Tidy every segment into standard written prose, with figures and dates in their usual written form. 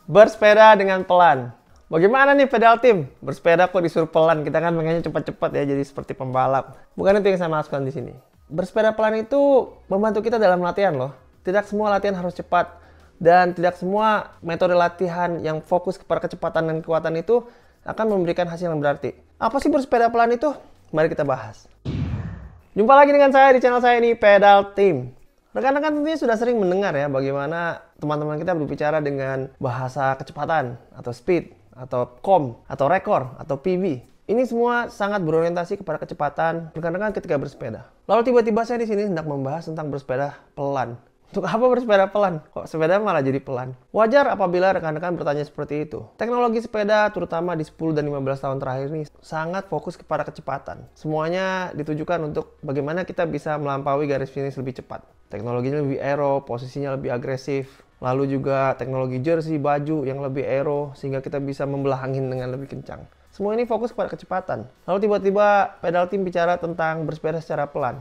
Bersepeda dengan pelan. Bagaimana nih pedal tim? Bersepeda kok disuruh pelan? Kita kan pengennya cepat-cepat ya, jadi seperti pembalap. Bukan itu yang saya maksudkan di sini. Bersepeda pelan itu membantu kita dalam latihan loh. Tidak semua latihan harus cepat. Dan tidak semua metode latihan yang fokus kepada kecepatan dan kekuatan itu akan memberikan hasil yang berarti. Apa sih bersepeda pelan itu? Mari kita bahas. Jumpa lagi dengan saya di channel saya ini, Pedal Team. Rekan-rekan tentunya sudah sering mendengar ya bagaimana teman-teman kita berbicara dengan bahasa kecepatan atau speed atau com atau rekor atau PB. Ini semua sangat berorientasi kepada kecepatan rekan-rekan ketika bersepeda. Lalu tiba-tiba saya di sini hendak membahas tentang bersepeda pelan. Untuk apa bersepeda pelan? Kok sepeda malah jadi pelan? Wajar apabila rekan-rekan bertanya seperti itu. Teknologi sepeda terutama di 10 dan 15 tahun terakhir ini sangat fokus kepada kecepatan. Semuanya ditujukan untuk bagaimana kita bisa melampaui garis finish lebih cepat. Teknologinya lebih aero, posisinya lebih agresif. Lalu juga teknologi jersey, baju yang lebih aero sehingga kita bisa membelah angin dengan lebih kencang. Semua ini fokus kepada kecepatan. Lalu tiba-tiba pedal team bicara tentang bersepeda secara pelan.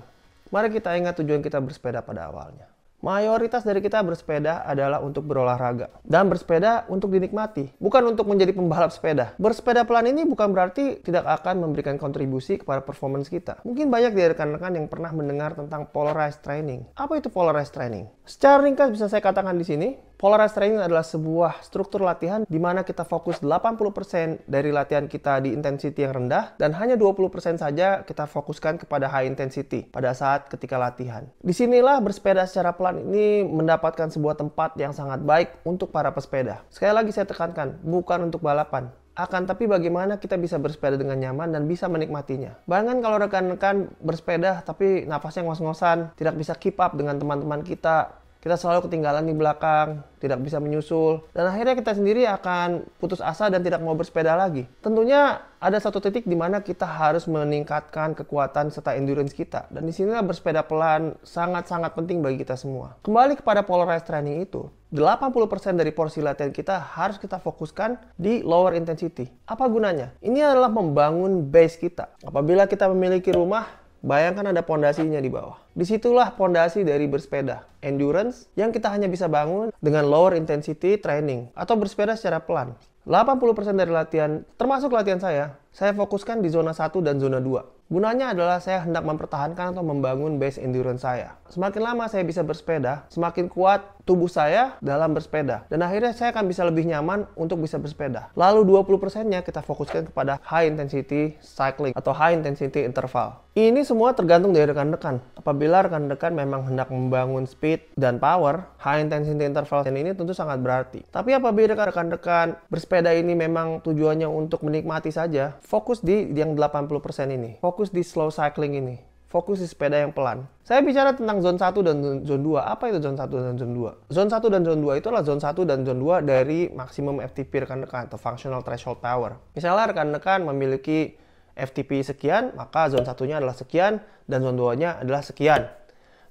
Mari kita ingat tujuan kita bersepeda pada awalnya. Mayoritas dari kita bersepeda adalah untuk berolahraga. Dan bersepeda untuk dinikmati, bukan untuk menjadi pembalap sepeda. Bersepeda pelan ini bukan berarti tidak akan memberikan kontribusi kepada performance kita. Mungkin banyak dari rekan-rekan yang pernah mendengar tentang polarized training. Apa itu polarized training? Secara ringkas bisa saya katakan di sini, polarized training adalah sebuah struktur latihan di mana kita fokus 80% dari latihan kita di intensity yang rendah dan hanya 20% saja kita fokuskan kepada high intensity pada saat ketika latihan. Disinilah bersepeda secara pelan ini mendapatkan sebuah tempat yang sangat baik untuk para pesepeda. Sekali lagi saya tekankan, bukan untuk balapan. Akan tapi bagaimana kita bisa bersepeda dengan nyaman dan bisa menikmatinya. Bayangkan kalau rekan-rekan bersepeda tapi napasnya ngos-ngosan, tidak bisa keep up dengan teman-teman kita. Kita selalu ketinggalan di belakang, tidak bisa menyusul, dan akhirnya kita sendiri akan putus asa dan tidak mau bersepeda lagi. Tentunya ada satu titik di mana kita harus meningkatkan kekuatan serta endurance kita. Dan disinilah bersepeda pelan sangat-sangat penting bagi kita semua. Kembali kepada polarized training itu, 80% dari porsi latihan kita harus kita fokuskan di lower intensity. Apa gunanya? Ini adalah membangun base kita. Apabila kita memiliki rumah, bayangkan ada pondasinya di bawah. Disitulah pondasi dari bersepeda. Endurance yang kita hanya bisa bangun dengan lower intensity training atau bersepeda secara pelan. 80% dari latihan, termasuk latihan saya fokuskan di zona 1 dan zona 2. Gunanya adalah saya hendak mempertahankan atau membangun base endurance saya. Semakin lama saya bisa bersepeda, semakin kuat tubuh saya dalam bersepeda. Dan akhirnya saya akan bisa lebih nyaman untuk bisa bersepeda. Lalu 20%-nya kita fokuskan kepada high intensity cycling atau high intensity interval. Ini semua tergantung dari rekan-rekan. Apabila rekan-rekan memang hendak membangun speed dan power, high intensity interval ini tentu sangat berarti. Tapi apabila rekan-rekan bersepeda ini memang tujuannya untuk menikmati saja, fokus di yang 80% ini. Fokus di slow cycling ini. Fokus di sepeda yang pelan. Saya bicara tentang zone 1 dan zone 2. Apa itu zone 1 dan zone 2? Zone 1 dan zone 2 itu adalah zone 1 dan zone 2 dari maksimum FTP rekan-rekan atau functional threshold power. Misalnya rekan-rekan memiliki FTP sekian, maka zone 1-nya adalah sekian dan zone 2-nya adalah sekian.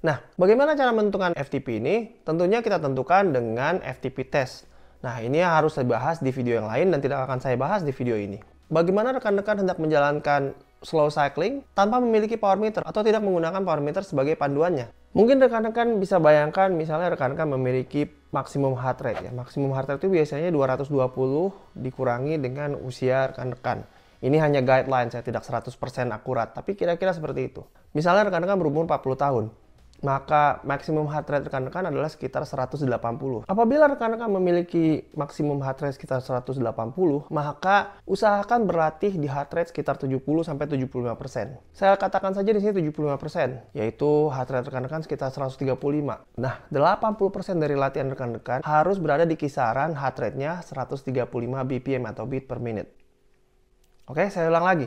Nah, bagaimana cara menentukan FTP ini? Tentunya kita tentukan dengan FTP test. Nah, ini harus saya bahas di video yang lain dan tidak akan saya bahas di video ini. Bagaimana rekan-rekan hendak menjalankan slow cycling tanpa memiliki power meter atau tidak menggunakan power meter sebagai panduannya? Mungkin rekan-rekan bisa bayangkan misalnya rekan-rekan memiliki maksimum heart rate ya. Maksimum heart rate itu biasanya 220 dikurangi dengan usia rekan-rekan. Ini hanya guideline, saya tidak 100% akurat, tapi kira-kira seperti itu. Misalnya rekan-rekan berumur 40 tahun. Maka maksimum heart rate rekan-rekan adalah sekitar 180. Apabila rekan-rekan memiliki maksimum heart rate sekitar 180, maka usahakan berlatih di heart rate sekitar 70-75%. Saya katakan saja di sini 75%, yaitu heart rate rekan-rekan sekitar 135. Nah, 80% dari latihan rekan-rekan harus berada di kisaran heart rate-nya 135 BPM atau beat per minute. Oke, saya ulang lagi.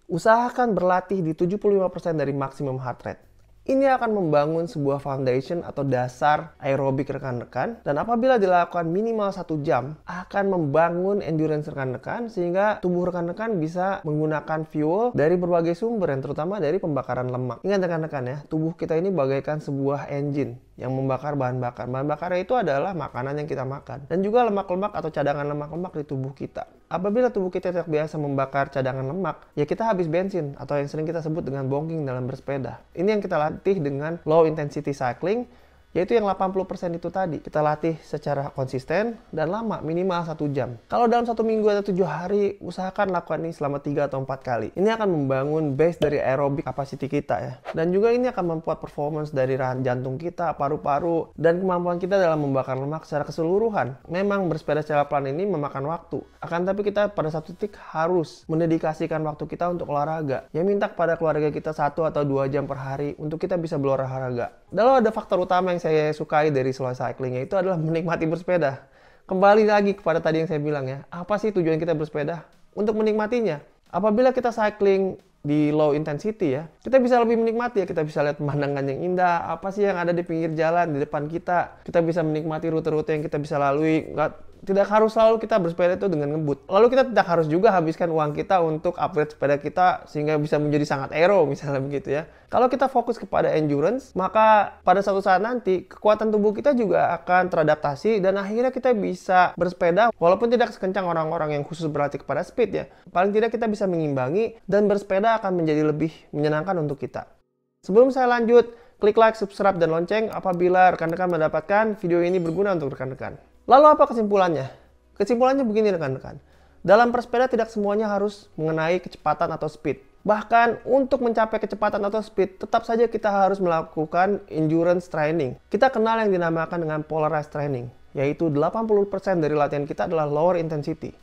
Usahakan berlatih di 75% dari maksimum heart rate. Ini akan membangun sebuah foundation atau dasar aerobik rekan-rekan, dan apabila dilakukan minimal 1 jam akan membangun endurance rekan-rekan sehingga tubuh rekan-rekan bisa menggunakan fuel dari berbagai sumber yang terutama dari pembakaran lemak. Ingat rekan-rekan ya, tubuh kita ini bagaikan sebuah engine yang membakar bahan bakar. Bahan bakarnya itu adalah makanan yang kita makan dan juga lemak-lemak atau cadangan lemak-lemak di tubuh kita. Apabila tubuh kita tidak biasa membakar cadangan lemak, ya kita habis bensin atau yang sering kita sebut dengan bonking dalam bersepeda. Ini yang kita latih dengan low intensity cycling yaitu yang 80% itu tadi. Kita latih secara konsisten dan lama, minimal 1 jam. Kalau dalam 1 minggu atau 7 hari, usahakan lakukan ini selama 3 atau 4 kali. Ini akan membangun base dari aerobik capacity kita ya. Dan juga ini akan membuat performance dari jantung kita, paru-paru, dan kemampuan kita dalam membakar lemak secara keseluruhan. Memang bersepeda secara pelan ini memakan waktu. Akan tapi kita pada satu titik harus mendedikasikan waktu kita untuk olahraga. Ya minta kepada keluarga kita 1 atau 2 jam per hari untuk kita bisa berolahraga. Lalu ada faktor utama yang saya sukai dari slow cycling, yaitu adalah menikmati bersepeda. Kembali lagi kepada tadi yang saya bilang ya, apa sih tujuan kita bersepeda? Untuk menikmatinya. Apabila kita cycling di low intensity ya, kita bisa lebih menikmati ya, kita bisa lihat pemandangan yang indah, apa sih yang ada di pinggir jalan, di depan kita. Kita bisa menikmati rute-rute yang kita bisa lalui. Tidak harus selalu kita bersepeda itu dengan ngebut. Lalu kita tidak harus juga habiskan uang kita untuk upgrade sepeda kita sehingga bisa menjadi sangat aero misalnya begitu ya. Kalau kita fokus kepada endurance, maka pada suatu saat nanti kekuatan tubuh kita juga akan teradaptasi dan akhirnya kita bisa bersepeda walaupun tidak sekencang orang-orang yang khusus berlatih kepada speed ya. Paling tidak kita bisa mengimbangi dan bersepeda akan menjadi lebih menyenangkan untuk kita. Sebelum saya lanjut, klik like, subscribe, dan lonceng apabila rekan-rekan mendapatkan video ini berguna untuk rekan-rekan. Lalu apa kesimpulannya? Kesimpulannya begini rekan-rekan. Dalam bersepeda tidak semuanya harus mengenai kecepatan atau speed. Bahkan untuk mencapai kecepatan atau speed, tetap saja kita harus melakukan endurance training. Kita kenal yang dinamakan dengan polarized training, yaitu 80% dari latihan kita adalah lower intensity.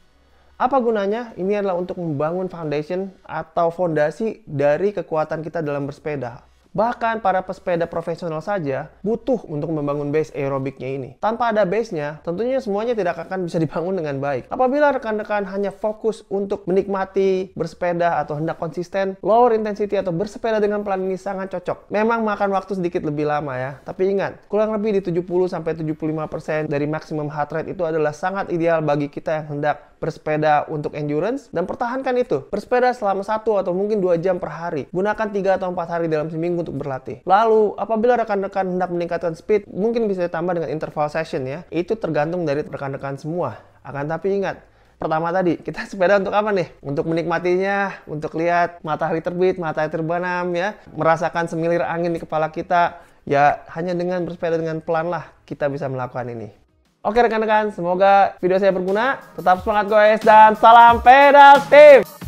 Apa gunanya? Ini adalah untuk membangun foundation atau fondasi dari kekuatan kita dalam bersepeda. Bahkan para pesepeda profesional saja butuh untuk membangun base aerobiknya ini. Tanpa ada base-nya, tentunya semuanya tidak akan bisa dibangun dengan baik. Apabila rekan-rekan hanya fokus untuk menikmati bersepeda atau hendak konsisten, lower intensity atau bersepeda dengan pelan ini sangat cocok. Memang makan waktu sedikit lebih lama ya, tapi ingat, kurang lebih di 70-75% dari maksimum heart rate itu adalah sangat ideal bagi kita yang hendak bersepeda untuk endurance, dan pertahankan itu. Bersepeda selama 1 atau mungkin 2 jam per hari. Gunakan 3 atau 4 hari dalam seminggu untuk berlatih. Lalu, apabila rekan-rekan hendak meningkatkan speed, mungkin bisa ditambah dengan interval session ya. Itu tergantung dari rekan-rekan semua. Akan tapi ingat, pertama tadi, kita sepeda untuk apa nih? Untuk menikmatinya, untuk lihat matahari terbit, matahari terbenam ya, merasakan semilir angin di kepala kita. Ya, hanya dengan bersepeda dengan pelan lah kita bisa melakukan ini. Oke rekan-rekan, semoga video saya berguna. Tetap semangat guys dan salam pedal team!